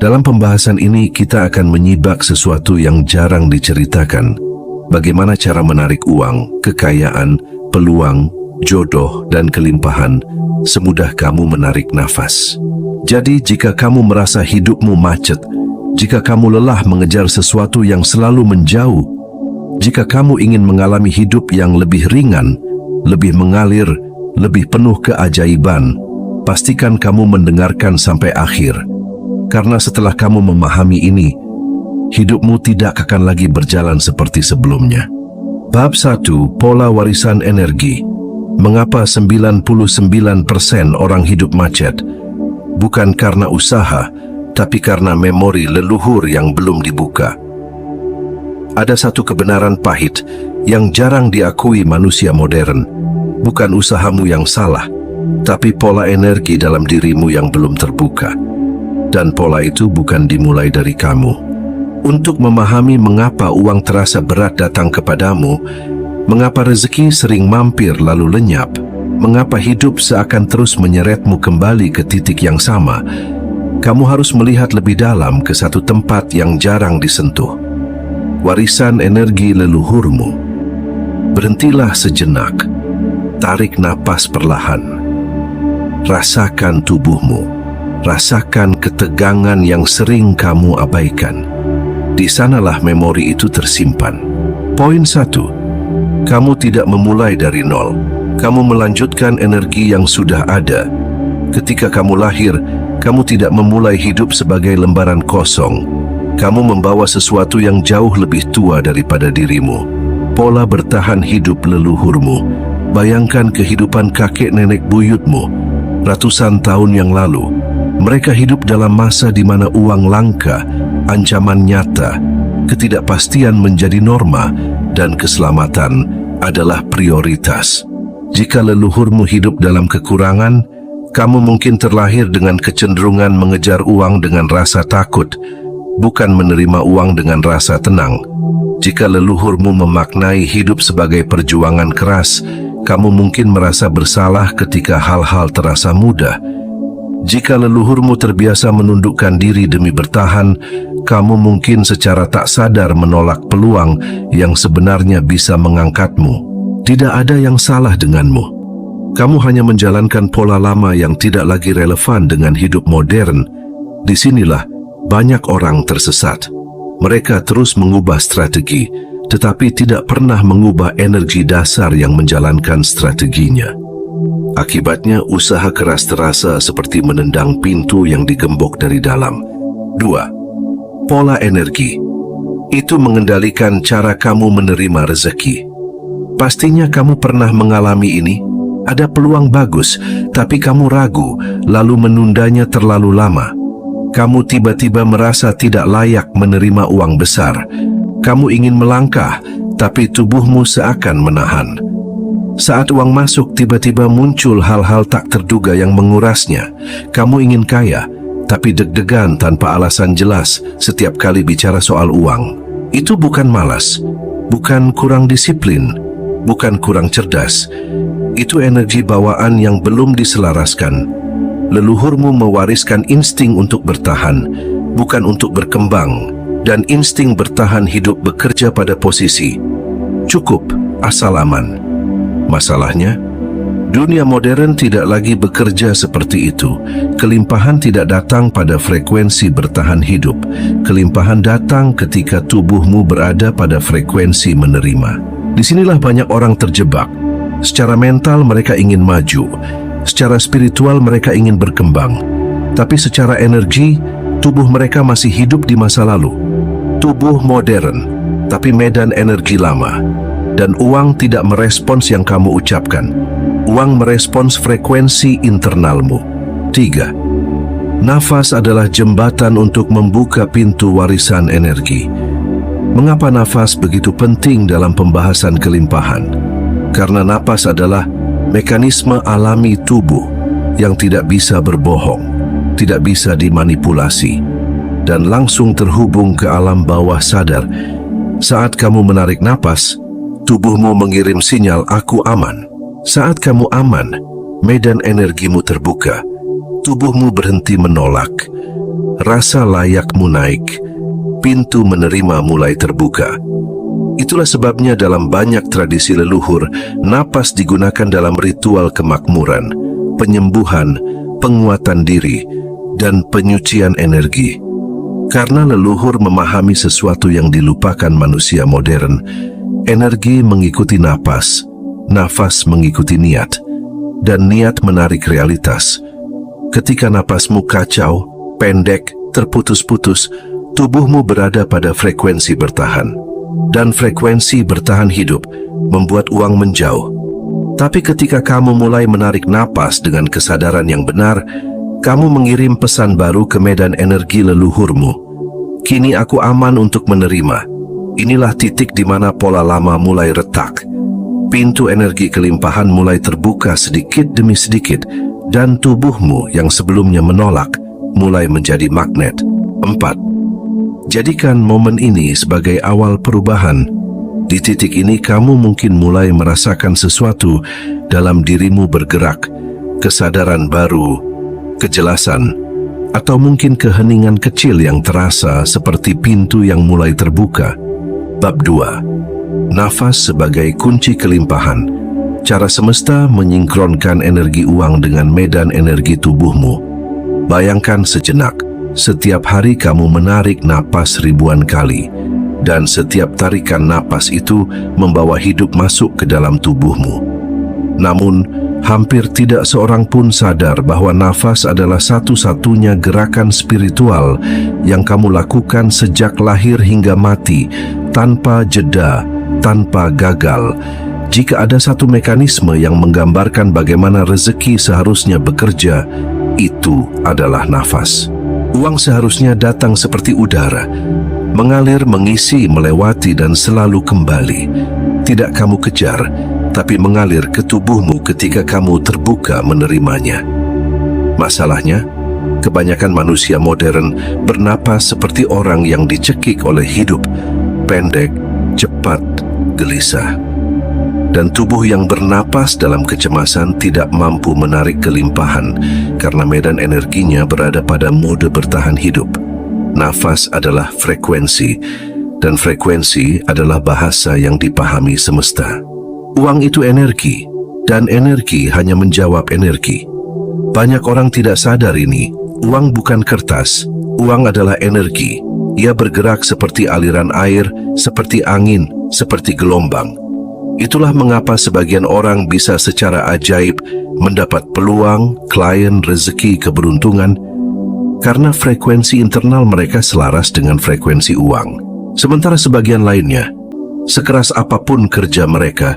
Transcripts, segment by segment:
Dalam pembahasan ini kita akan menyibak sesuatu yang jarang diceritakan. Bagaimana cara menarik uang, kekayaan, peluang, jodoh, dan kelimpahan semudah kamu menarik nafas. Jadi jika kamu merasa hidupmu macet, jika kamu lelah mengejar sesuatu yang selalu menjauh, jika kamu ingin mengalami hidup yang lebih ringan, lebih mengalir, lebih penuh keajaiban, pastikan kamu mendengarkan sampai akhir. Karena setelah kamu memahami ini, hidupmu tidak akan lagi berjalan seperti sebelumnya. Bab 1. Pola warisan energi. Mengapa 99% orang hidup macet? Bukan karena usaha, tapi karena memori leluhur yang belum dibuka. Ada satu kebenaran pahit yang jarang diakui manusia modern. Bukan usahamu yang salah, tapi pola energi dalam dirimu yang belum terbuka. Dan pola itu bukan dimulai dari kamu. Untuk memahami mengapa uang terasa berat datang kepadamu, mengapa rezeki sering mampir lalu lenyap, mengapa hidup seakan terus menyeretmu kembali ke titik yang sama, kamu harus melihat lebih dalam ke satu tempat yang jarang disentuh. Warisan energi leluhurmu. Berhentilah sejenak. Tarik napas perlahan. Rasakan tubuhmu. Rasakan ketegangan yang sering kamu abaikan. Di sanalah memori itu tersimpan. Poin 1. Kamu tidak memulai dari nol. Kamu melanjutkan energi yang sudah ada. Ketika kamu lahir, kamu tidak memulai hidup sebagai lembaran kosong. Kamu membawa sesuatu yang jauh lebih tua daripada dirimu. Pola bertahan hidup leluhurmu. Bayangkan kehidupan kakek nenek buyutmu ratusan tahun yang lalu. Mereka hidup dalam masa di mana uang langka, ancaman nyata, ketidakpastian menjadi norma, dan keselamatan adalah prioritas. Jika leluhurmu hidup dalam kekurangan, kamu mungkin terlahir dengan kecenderungan mengejar uang dengan rasa takut, bukan menerima uang dengan rasa tenang. Jika leluhurmu memaknai hidup sebagai perjuangan keras, kamu mungkin merasa bersalah ketika hal-hal terasa mudah. Jika leluhurmu terbiasa menundukkan diri demi bertahan, kamu mungkin secara tak sadar menolak peluang yang sebenarnya bisa mengangkatmu. Tidak ada yang salah denganmu. Kamu hanya menjalankan pola lama yang tidak lagi relevan dengan hidup modern. Disinilah banyak orang tersesat. Mereka terus mengubah strategi, tetapi tidak pernah mengubah energi dasar yang menjalankan strateginya. Akibatnya, usaha keras terasa seperti menendang pintu yang digembok dari dalam. 2. Pola energi. Itu mengendalikan cara kamu menerima rezeki. Pastinya kamu pernah mengalami ini. Ada peluang bagus, tapi kamu ragu, lalu menundanya terlalu lama. Kamu tiba-tiba merasa tidak layak menerima uang besar. Kamu ingin melangkah, tapi tubuhmu seakan menahan. Saat uang masuk, tiba-tiba muncul hal-hal tak terduga yang mengurasnya. Kamu ingin kaya, tapi deg-degan tanpa alasan jelas setiap kali bicara soal uang. Itu bukan malas, bukan kurang disiplin, bukan kurang cerdas. Itu energi bawaan yang belum diselaraskan. Leluhurmu mewariskan insting untuk bertahan, bukan untuk berkembang, dan insting bertahan hidup bekerja pada posisi cukup asal aman. Masalahnya, dunia modern tidak lagi bekerja seperti itu. Kelimpahan tidak datang pada frekuensi bertahan hidup. Kelimpahan datang ketika tubuhmu berada pada frekuensi menerima. Disinilah banyak orang terjebak. Secara mental mereka ingin maju. Secara spiritual mereka ingin berkembang. Tapi secara energi, tubuh mereka masih hidup di masa lalu. Tubuh modern, tapi medan energi lama. Dan uang tidak merespons yang kamu ucapkan. Uang merespons frekuensi internalmu. 3. Nafas adalah jembatan untuk membuka pintu warisan energi. Mengapa nafas begitu penting dalam pembahasan kelimpahan? Karena nafas adalah mekanisme alami tubuh yang tidak bisa berbohong, tidak bisa dimanipulasi, dan langsung terhubung ke alam bawah sadar. Saat kamu menarik napas, tubuhmu mengirim sinyal "aku aman". Saat kamu aman, medan energimu terbuka. tubuhmu berhenti menolak, rasa layakmu naik, pintu menerima mulai terbuka. Itulah sebabnya dalam banyak tradisi leluhur, napas digunakan dalam ritual kemakmuran, penyembuhan, penguatan diri, dan penyucian energi. Karena leluhur memahami sesuatu yang dilupakan manusia modern, energi mengikuti napas, nafas mengikuti niat, dan niat menarik realitas. Ketika napasmu kacau, pendek, terputus-putus, tubuhmu berada pada frekuensi bertahan. Dan frekuensi bertahan hidup membuat uang menjauh. Tapi ketika kamu mulai menarik napas dengan kesadaran yang benar, kamu mengirim pesan baru ke medan energi leluhurmu. Kini aku aman untuk menerima. Inilah titik di mana pola lama mulai retak. Pintu energi kelimpahan mulai terbuka sedikit demi sedikit, dan tubuhmu yang sebelumnya menolak mulai menjadi magnet. 4. Jadikan momen ini sebagai awal perubahan. Di titik ini kamu mungkin mulai merasakan sesuatu dalam dirimu bergerak, kesadaran baru, kejelasan, atau mungkin keheningan kecil yang terasa seperti pintu yang mulai terbuka. Bab 2. Nafas sebagai kunci kelimpahan. Cara semesta menyinkronkan energi uang dengan medan energi tubuhmu. Bayangkan sejenak, setiap hari kamu menarik napas ribuan kali, dan setiap tarikan napas itu membawa hidup masuk ke dalam tubuhmu. Namun, hampir tidak seorang pun sadar bahwa nafas adalah satu-satunya gerakan spiritual yang kamu lakukan sejak lahir hingga mati, tanpa jeda, tanpa gagal. Jika ada satu mekanisme yang menggambarkan bagaimana rezeki seharusnya bekerja, itu adalah nafas. Uang seharusnya datang seperti udara, mengalir, mengisi, melewati, dan selalu kembali. Tidak kamu kejar, tapi mengalir ke tubuhmu ketika kamu terbuka menerimanya. Masalahnya, kebanyakan manusia modern bernapas seperti orang yang dicekik oleh hidup, pendek, cepat, gelisah. Dan tubuh yang bernapas dalam kecemasan tidak mampu menarik kelimpahan karena medan energinya berada pada mode bertahan hidup. Nafas adalah frekuensi, dan frekuensi adalah bahasa yang dipahami semesta. Uang itu energi, dan energi hanya menjawab energi. Banyak orang tidak sadar ini. Uang bukan kertas, uang adalah energi. Ia bergerak seperti aliran air, seperti angin, seperti gelombang. Itulah mengapa sebagian orang bisa secara ajaib mendapat peluang, klien, rezeki, keberuntungan, karena frekuensi internal mereka selaras dengan frekuensi uang. Sementara sebagian lainnya, sekeras apapun kerja mereka,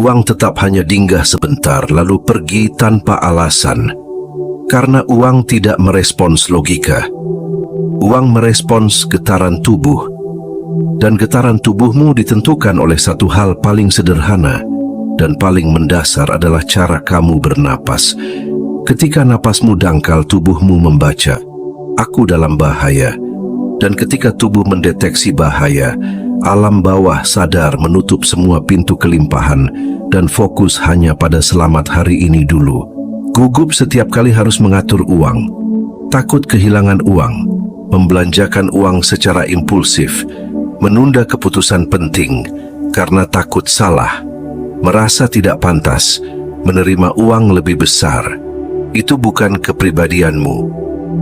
uang tetap hanya singgah sebentar lalu pergi tanpa alasan. Karena uang tidak merespons logika. Uang merespons getaran tubuh. Dan getaran tubuhmu ditentukan oleh satu hal paling sederhana dan paling mendasar adalah cara kamu bernapas. Ketika napasmu dangkal, tubuhmu membaca, aku dalam bahaya. Dan ketika tubuh mendeteksi bahaya, alam bawah sadar menutup semua pintu kelimpahan dan fokus hanya pada selamat hari ini dulu. Gugup setiap kali harus mengatur uang, takut kehilangan uang, membelanjakan uang secara impulsif, menunda keputusan penting karena takut salah, merasa tidak pantas, menerima uang lebih besar. Itu bukan kepribadianmu.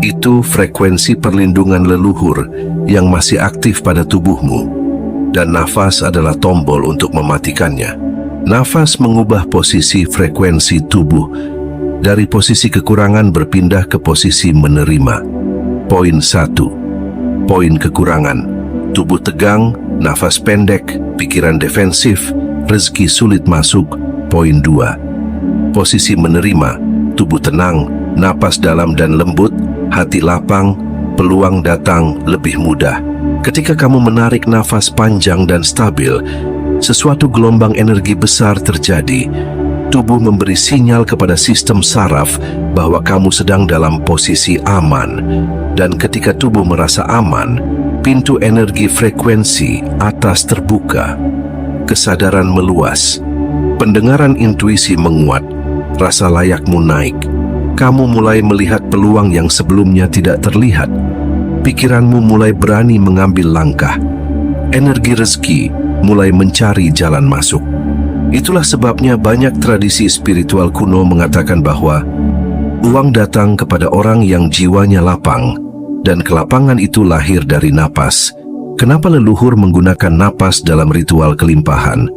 Itu frekuensi perlindungan leluhur yang masih aktif pada tubuhmu. Dan nafas adalah tombol untuk mematikannya. Nafas mengubah posisi frekuensi tubuh dari posisi kekurangan berpindah ke posisi menerima. Poin 1. Poin kekurangan. Tubuh tegang, nafas pendek, pikiran defensif, rezeki sulit masuk. Poin 2. Posisi menerima, tubuh tenang, napas dalam dan lembut, hati lapang, peluang datang lebih mudah. Ketika kamu menarik nafas panjang dan stabil, sesuatu gelombang energi besar terjadi. Tubuh memberi sinyal kepada sistem saraf bahwa kamu sedang dalam posisi aman. Dan ketika tubuh merasa aman, pintu energi frekuensi atas terbuka. Kesadaran meluas. Pendengaran intuisi menguat. Rasa layakmu naik. Kamu mulai melihat peluang yang sebelumnya tidak terlihat. Pikiranmu mulai berani mengambil langkah. Energi rezeki mulai mencari jalan masuk. Itulah sebabnya banyak tradisi spiritual kuno mengatakan bahwa uang datang kepada orang yang jiwanya lapang, dan kelapangan itu lahir dari napas. Kenapa leluhur menggunakan napas dalam ritual kelimpahan?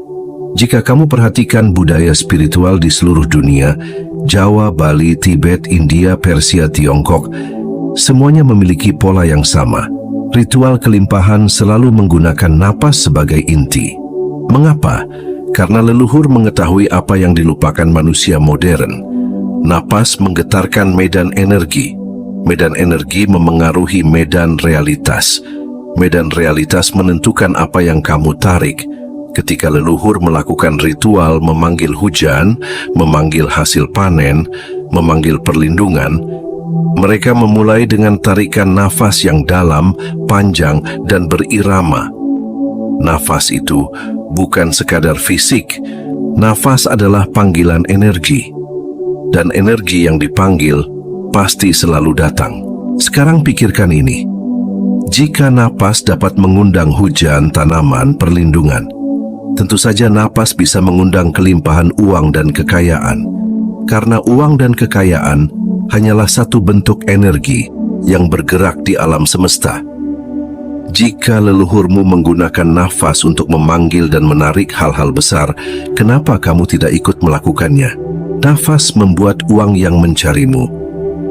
Jika kamu perhatikan budaya spiritual di seluruh dunia, Jawa, Bali, Tibet, India, Persia, Tiongkok, semuanya memiliki pola yang sama. Ritual kelimpahan selalu menggunakan napas sebagai inti. Mengapa? Karena leluhur mengetahui apa yang dilupakan manusia modern. Napas menggetarkan medan energi. Medan energi memengaruhi medan realitas. Medan realitas menentukan apa yang kamu tarik. Ketika leluhur melakukan ritual memanggil hujan, memanggil hasil panen, memanggil perlindungan, mereka memulai dengan tarikan nafas yang dalam, panjang, dan berirama. Nafas itu bukan sekadar fisik. Nafas adalah panggilan energi. Dan energi yang dipanggil pasti selalu datang. Sekarang pikirkan ini. Jika napas dapat mengundang hujan, tanaman, perlindungan, tentu saja napas bisa mengundang kelimpahan uang dan kekayaan. Karena uang dan kekayaan hanyalah satu bentuk energi yang bergerak di alam semesta. Jika leluhurmu menggunakan nafas untuk memanggil dan menarik hal-hal besar, kenapa kamu tidak ikut melakukannya? Nafas membuat uang yang mencarimu.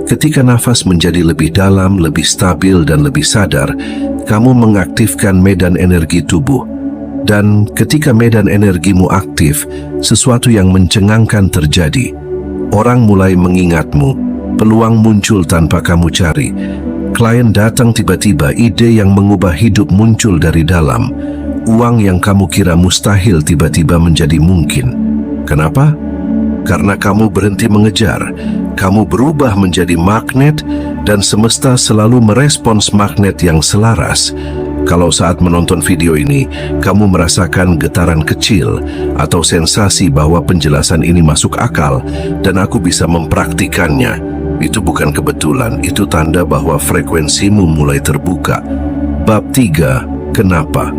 Ketika nafas menjadi lebih dalam, lebih stabil, dan lebih sadar, kamu mengaktifkan medan energi tubuh. Dan ketika medan energimu aktif, sesuatu yang mencengangkan terjadi. Orang mulai mengingatmu. Peluang muncul tanpa kamu cari. Klien datang tiba-tiba, ide yang mengubah hidup muncul dari dalam. Uang yang kamu kira mustahil tiba-tiba menjadi mungkin. Kenapa? Karena kamu berhenti mengejar. Kamu berubah menjadi magnet dan semesta selalu merespons magnet yang selaras. Kalau saat menonton video ini, kamu merasakan getaran kecil atau sensasi bahwa penjelasan ini masuk akal dan aku bisa mempraktikannya, itu bukan kebetulan, itu tanda bahwa frekuensimu mulai terbuka. Bab 3. Kenapa?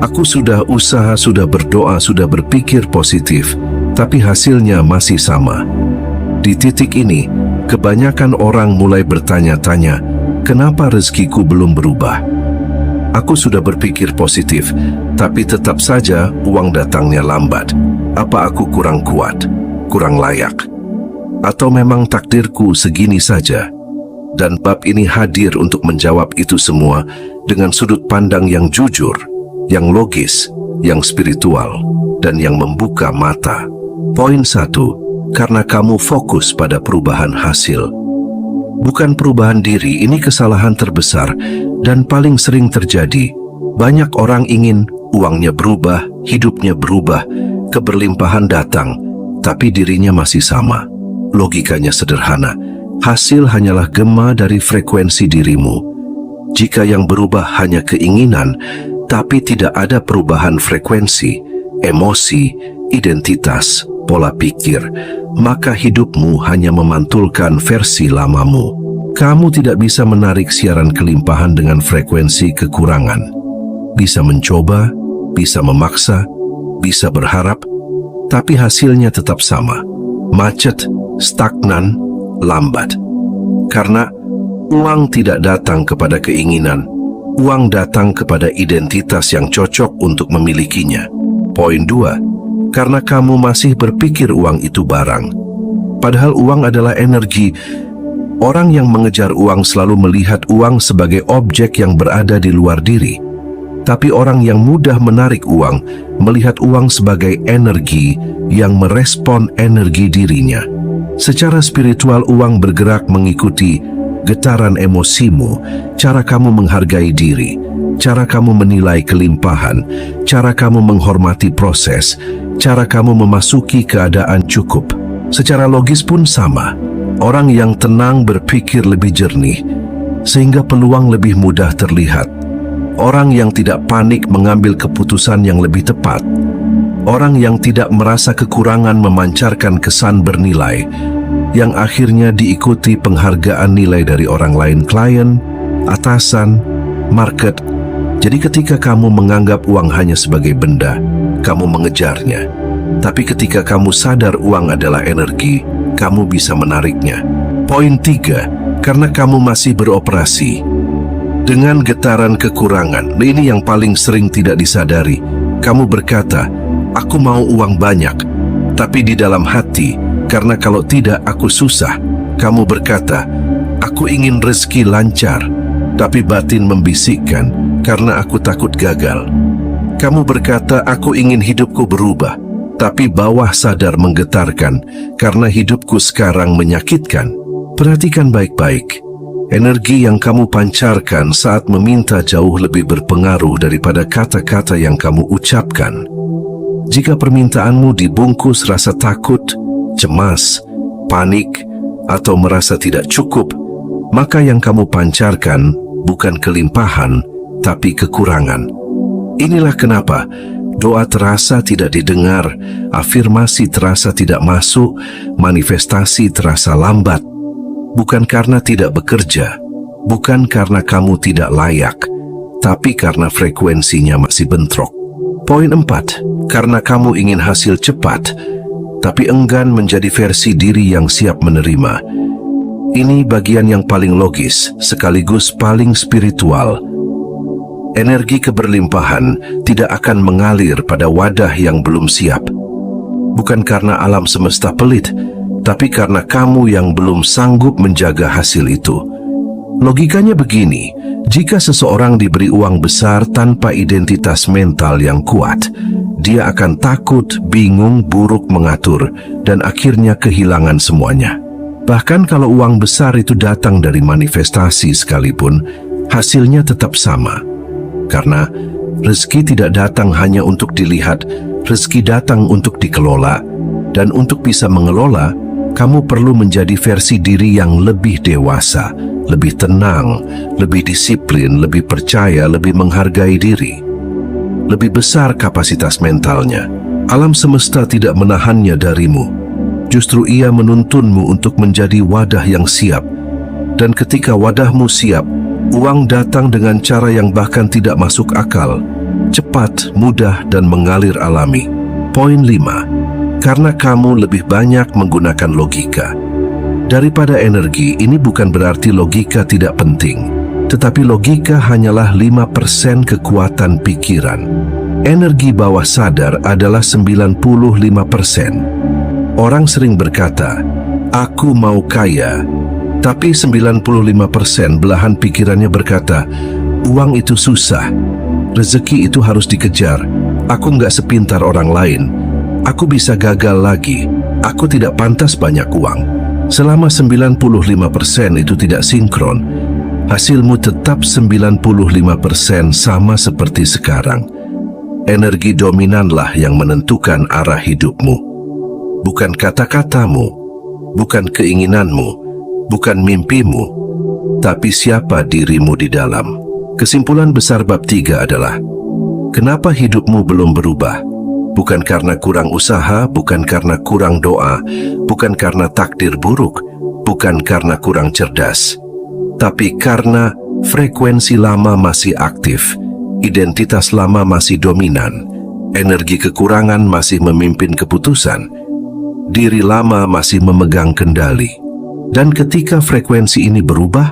Aku sudah usaha, sudah berdoa, sudah berpikir positif, tapi hasilnya masih sama. Di titik ini, kebanyakan orang mulai bertanya-tanya, kenapa rezekiku belum berubah? Aku sudah berpikir positif, tapi tetap saja uang datangnya lambat. Apa aku kurang kuat, kurang layak? Atau memang takdirku segini saja? Dan bab ini hadir untuk menjawab itu semua dengan sudut pandang yang jujur, yang logis, yang spiritual, dan yang membuka mata. Poin 1. Karena kamu fokus pada perubahan hasil. Bukan perubahan diri, ini kesalahan terbesar dan paling sering terjadi. Banyak orang ingin uangnya berubah, hidupnya berubah, keberlimpahan datang, tapi dirinya masih sama. Logikanya sederhana, hasil hanyalah gema dari frekuensi dirimu. Jika yang berubah hanya keinginan, tapi tidak ada perubahan frekuensi, emosi, identitas, pola pikir, maka hidupmu hanya memantulkan versi lamamu. Kamu tidak bisa menarik siaran kelimpahan dengan frekuensi kekurangan. Bisa mencoba, bisa memaksa, bisa berharap, tapi hasilnya tetap sama. Macet, stagnan, lambat. Karena uang tidak datang kepada keinginan, uang datang kepada identitas yang cocok untuk memilikinya. Poin 2. Karena kamu masih berpikir uang itu barang. Padahal uang adalah energi. Orang yang mengejar uang selalu melihat uang sebagai objek yang berada di luar diri. Tapi orang yang mudah menarik uang, melihat uang sebagai energi yang merespon energi dirinya. Secara spiritual, uang bergerak mengikuti getaran emosimu, cara kamu menghargai diri, cara kamu menilai kelimpahan, cara kamu menghormati proses, cara kamu memasuki keadaan cukup. Secara logis pun sama. Orang yang tenang berpikir lebih jernih, sehingga peluang lebih mudah terlihat. Orang yang tidak panik mengambil keputusan yang lebih tepat. Orang yang tidak merasa kekurangan memancarkan kesan bernilai. yang akhirnya diikuti penghargaan nilai dari orang lain, klien, atasan, market. Jadi ketika kamu menganggap uang hanya sebagai benda, kamu mengejarnya. Tapi ketika kamu sadar uang adalah energi, kamu bisa menariknya. Poin 3, karena kamu masih beroperasi dengan getaran kekurangan. Ini yang paling sering tidak disadari. Kamu berkata, aku mau uang banyak, tapi di dalam hati, karena kalau tidak aku susah. Kamu berkata, aku ingin rezeki lancar, tapi batin membisikkan, karena aku takut gagal. Kamu berkata, aku ingin hidupku berubah, tapi bawah sadar menggetarkan, karena hidupku sekarang menyakitkan. Perhatikan baik-baik. Energi yang kamu pancarkan saat meminta jauh lebih berpengaruh daripada kata-kata yang kamu ucapkan. Jika permintaanmu dibungkus rasa takut, cemas, panik, atau merasa tidak cukup, maka yang kamu pancarkan bukan kelimpahan, tapi kekurangan. Inilah kenapa doa terasa tidak didengar, afirmasi terasa tidak masuk, manifestasi terasa lambat. Bukan karena tidak bekerja, bukan karena kamu tidak layak, tapi karena frekuensinya masih bentrok. Poin 4, karena kamu ingin hasil cepat, tapi enggan menjadi versi diri yang siap menerima. Ini bagian yang paling logis, sekaligus paling spiritual. Energi keberlimpahan tidak akan mengalir pada wadah yang belum siap. Bukan karena alam semesta pelit, tapi karena kamu yang belum sanggup menjaga hasil itu. Logikanya begini, jika seseorang diberi uang besar tanpa identitas mental yang kuat, dia akan takut, bingung, buruk mengatur, dan akhirnya kehilangan semuanya. Bahkan kalau uang besar itu datang dari manifestasi sekalipun, hasilnya tetap sama. Karena rezeki tidak datang hanya untuk dilihat, rezeki datang untuk dikelola. Dan untuk bisa mengelola, kamu perlu menjadi versi diri yang lebih dewasa, lebih tenang, lebih disiplin, lebih percaya, lebih menghargai diri. Lebih besar kapasitas mentalnya. Alam semesta tidak menahannya darimu. Justru ia menuntunmu untuk menjadi wadah yang siap. Dan ketika wadahmu siap, uang datang dengan cara yang bahkan tidak masuk akal. Cepat, mudah, dan mengalir alami. Poin 5. Karena kamu lebih banyak menggunakan logika daripada energi. Ini bukan berarti logika tidak penting, tetapi logika hanyalah 5% kekuatan pikiran. Energi bawah sadar adalah 95%. Orang sering berkata, aku mau kaya, tapi 95% belahan pikirannya berkata, uang itu susah, rezeki itu harus dikejar, aku nggak sepintar orang lain, aku bisa gagal lagi, aku tidak pantas banyak uang. Selama 95% itu tidak sinkron, hasilmu tetap 95% sama seperti sekarang. Energi dominanlah yang menentukan arah hidupmu. Bukan kata-katamu, bukan keinginanmu, bukan mimpimu, tapi siapa dirimu di dalam. Kesimpulan besar bab 3 adalah, kenapa hidupmu belum berubah? Bukan karena kurang usaha, bukan karena kurang doa, bukan karena takdir buruk, bukan karena kurang cerdas, tapi karena frekuensi lama masih aktif, identitas lama masih dominan, energi kekurangan masih memimpin keputusan, diri lama masih memegang kendali. Dan ketika frekuensi ini berubah,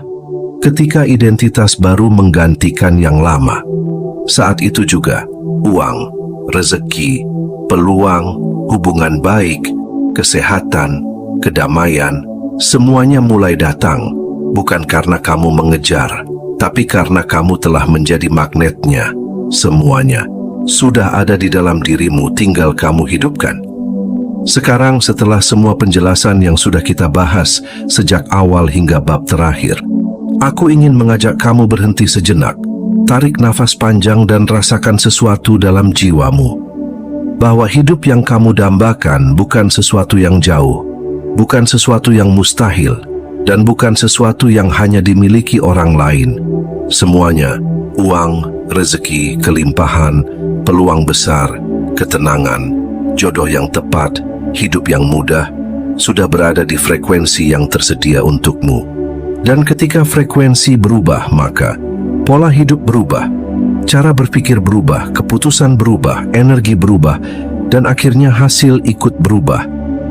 ketika identitas baru menggantikan yang lama, saat itu juga uang, rezeki, peluang, hubungan baik, kesehatan, kedamaian, semuanya mulai datang, bukan karena kamu mengejar, tapi karena kamu telah menjadi magnetnya. Semuanya sudah ada di dalam dirimu, tinggal kamu hidupkan. Sekarang setelah semua penjelasan yang sudah kita bahas sejak awal hingga bab terakhir, aku ingin mengajak kamu berhenti sejenak, tarik nafas panjang dan rasakan sesuatu dalam jiwamu. Bahwa hidup yang kamu dambakan bukan sesuatu yang jauh, bukan sesuatu yang mustahil, dan bukan sesuatu yang hanya dimiliki orang lain. Semuanya, uang, rezeki, kelimpahan, peluang besar, ketenangan, jodoh yang tepat, hidup yang mudah, sudah berada di frekuensi yang tersedia untukmu. Dan ketika frekuensi berubah, maka pola hidup berubah, cara berpikir berubah, keputusan berubah, energi berubah, dan akhirnya hasil ikut berubah.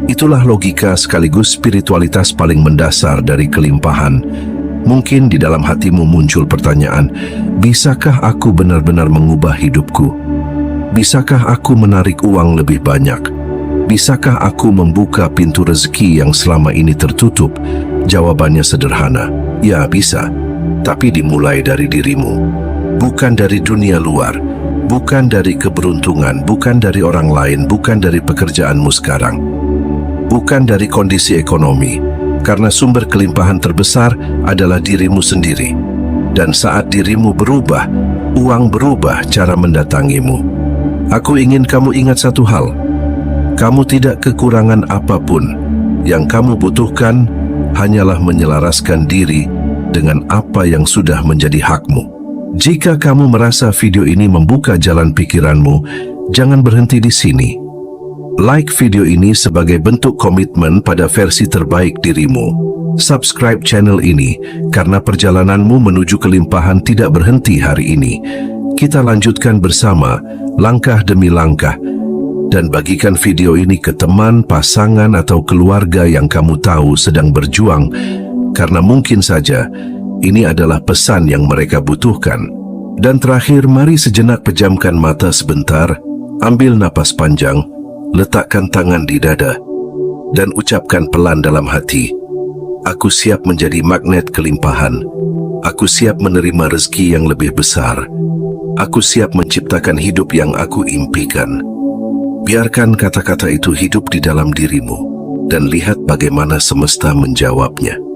Itulah logika sekaligus spiritualitas paling mendasar dari kelimpahan. Mungkin di dalam hatimu muncul pertanyaan, bisakah aku benar-benar mengubah hidupku? Bisakah aku menarik uang lebih banyak? Bisakah aku membuka pintu rezeki yang selama ini tertutup? Jawabannya sederhana, ya bisa, tapi dimulai dari dirimu. Bukan dari dunia luar, bukan dari keberuntungan, bukan dari orang lain, bukan dari pekerjaanmu sekarang, bukan dari kondisi ekonomi. Karena sumber kelimpahan terbesar adalah dirimu sendiri. Dan saat dirimu berubah, uang berubah cara mendatangimu. Aku ingin kamu ingat satu hal. Kamu tidak kekurangan apapun. Yang kamu butuhkan hanyalah menyelaraskan diri dengan apa yang sudah menjadi hakmu. Jika kamu merasa video ini membuka jalan pikiranmu, jangan berhenti di sini. Like video ini sebagai bentuk komitmen pada versi terbaik dirimu. Subscribe channel ini karena perjalananmu menuju kelimpahan tidak berhenti hari ini. Kita lanjutkan bersama, langkah demi langkah. Dan bagikan video ini ke teman, pasangan, atau keluarga yang kamu tahu sedang berjuang. Karena mungkin saja ini adalah pesan yang mereka butuhkan. Dan terakhir, mari sejenak pejamkan mata sebentar, ambil napas panjang, letakkan tangan di dada, dan ucapkan pelan dalam hati, aku siap menjadi magnet kelimpahan. Aku siap menerima rezeki yang lebih besar. Aku siap menciptakan hidup yang aku impikan. Biarkan kata-kata itu hidup di dalam dirimu, dan lihat bagaimana semesta menjawabnya.